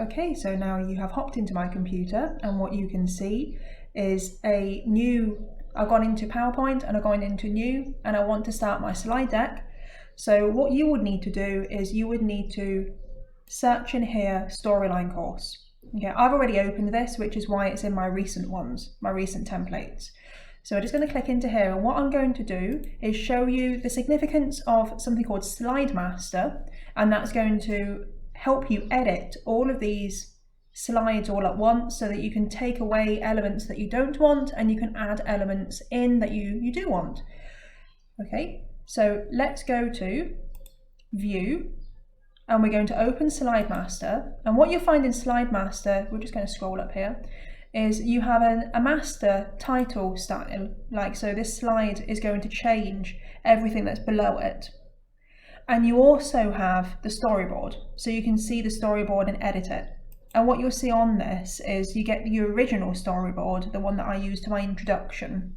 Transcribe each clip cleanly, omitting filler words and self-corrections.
Okay, so now you have hopped into my computer, and what you can see is I've gone into PowerPoint and I've gone into new, and I want to start my slide deck. So what you would need to do is you would need to search in here storyline course. Okay, I've already opened this, which is why it's in my recent ones, my recent templates. So I'm just going to click into here, and what I'm going to do is show you the significance of something called Slide Master, and that's going to help you edit all of these slides all at once so that you can take away elements that you don't want and you can add elements in that you do want. Okay, so let's go to View, and we're going to open Slide Master, and what you'll find in Slide Master, we're just going to scroll up here, is you have a master title style, like so this slide is going to change everything that's below it. And you also have the storyboard, so you can see the storyboard and edit it. And what you'll see on this is you get the original storyboard, the one that I used to my introduction.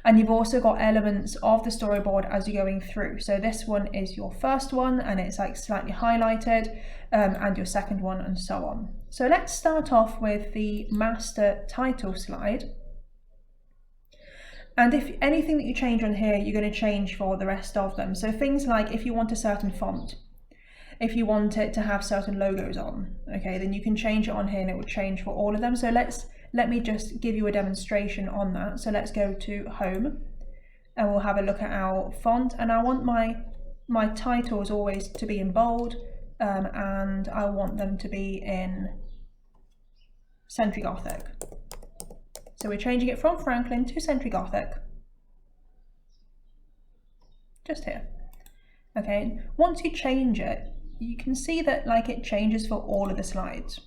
And you've also got elements of the storyboard as you're going through. So this one is your first one, and it's like slightly highlighted, and your second one, and so on. So let's start off with the master title slide. And if anything that you change on here, you're going to change for the rest of them. So things like if you want a certain font, if you want it to have certain logos on, okay, then you can change it on here and it will change for all of them. So let me just give you a demonstration on that. So let's go to Home, and we'll have a look at our font. And I want my titles always to be in bold, and I want them to be in Century Gothic. So we're changing it from Franklin to Century Gothic. Just here. Okay, once you change it, you can see that like it changes for all of the slides.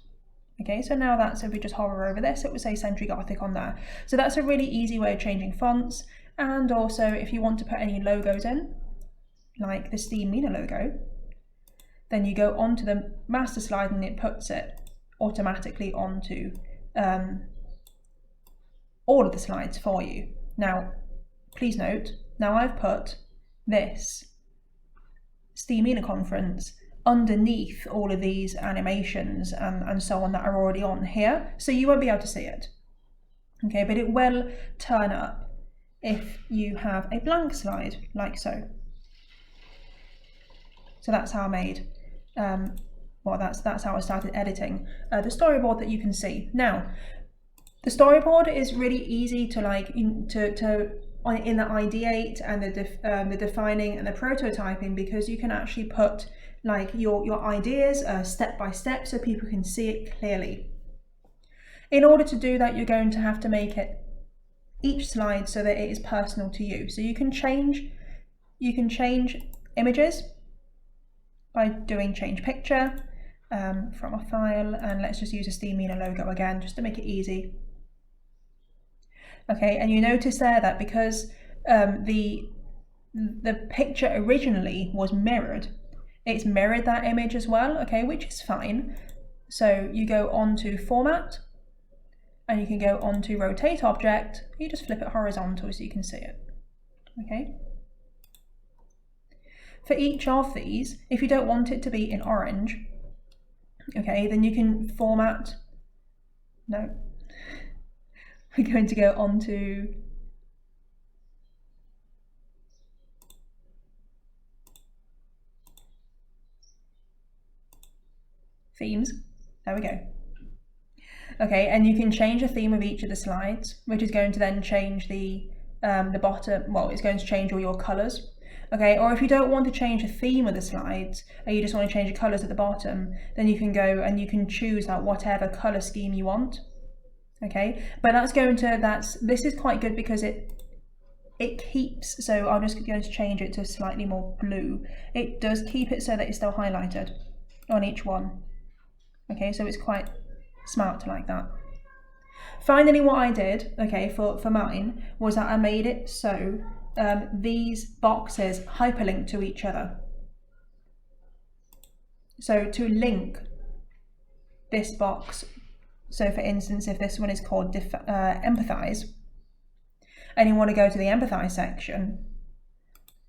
Okay, so now that's, if we just hover over this, it will say Century Gothic on there. So that's a really easy way of changing fonts. And also if you want to put any logos in, like the Steam Mina logo, then you go onto the master slide and it puts it automatically onto all of the slides for you. Now, please note, now I've put this Steam Mina conference underneath all of these animations and so on that are already on here, so you won't be able to see it. Okay, but it will turn up if you have a blank slide, like so. So that's how I made, well, that's how I started editing the storyboard that you can see. Now, the storyboard is really easy to like in the ideate and the defining and the prototyping, because you can actually put like your ideas step by step so people can see it clearly. In order to do that, you're going to have to make it each slide so that it is personal to you. So you can change images by doing change picture from a file, and let's just use a Steam Mina logo again just to make it easy. Okay, and you notice there that because the picture originally was mirrored, it's mirrored that image as well, okay, which is fine. So you go on to Format, and you can go on to Rotate Object, you just flip it horizontal so you can see it, okay. For each of these, if you don't want it to be in orange, okay, then you can format, no, we're going to go on to themes. There we go. Okay, and you can change the theme of each of the slides, which is going to then change the bottom, well, it's going to change all your colours. Okay, or if you don't want to change the theme of the slides, and you just want to change the colours at the bottom, then you can go and you can choose that whatever colour scheme you want. Okay, but this is quite good because it keeps, so I'm just going to change it to slightly more blue. It does keep it so that it's still highlighted on each one. Okay, so it's quite smart like that. Finally, what I did, okay, for mine, was that I made it so these boxes hyperlink to each other. So to link this box, so for instance, if this one is called Empathize, and you want to go to the Empathize section,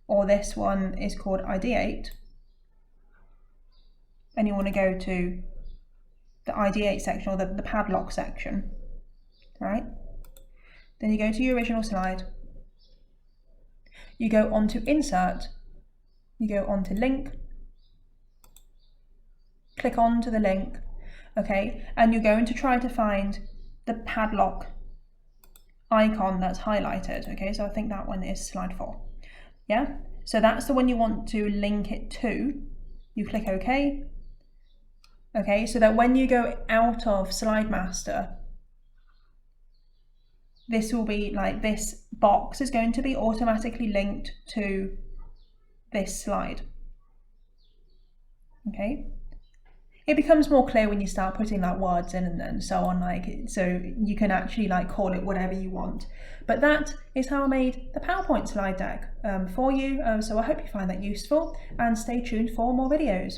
or this one is called Ideate, and you want to go to ideate section, or the padlock section, right? Then you go to your original slide, you go on to insert, you go on to link, click on to the link, okay, and you're going to try to find the padlock icon that's highlighted, okay, so I think that one is slide 4, yeah? So that's the one you want to link it to. You click OK, okay, so that when you go out of Slide Master, this will be like, this box is going to be automatically linked to this slide, okay? It becomes more clear when you start putting like words in and so on, like, so you can actually like call it whatever you want. But that is how I made the PowerPoint slide deck for you. So I hope you find that useful, and stay tuned for more videos.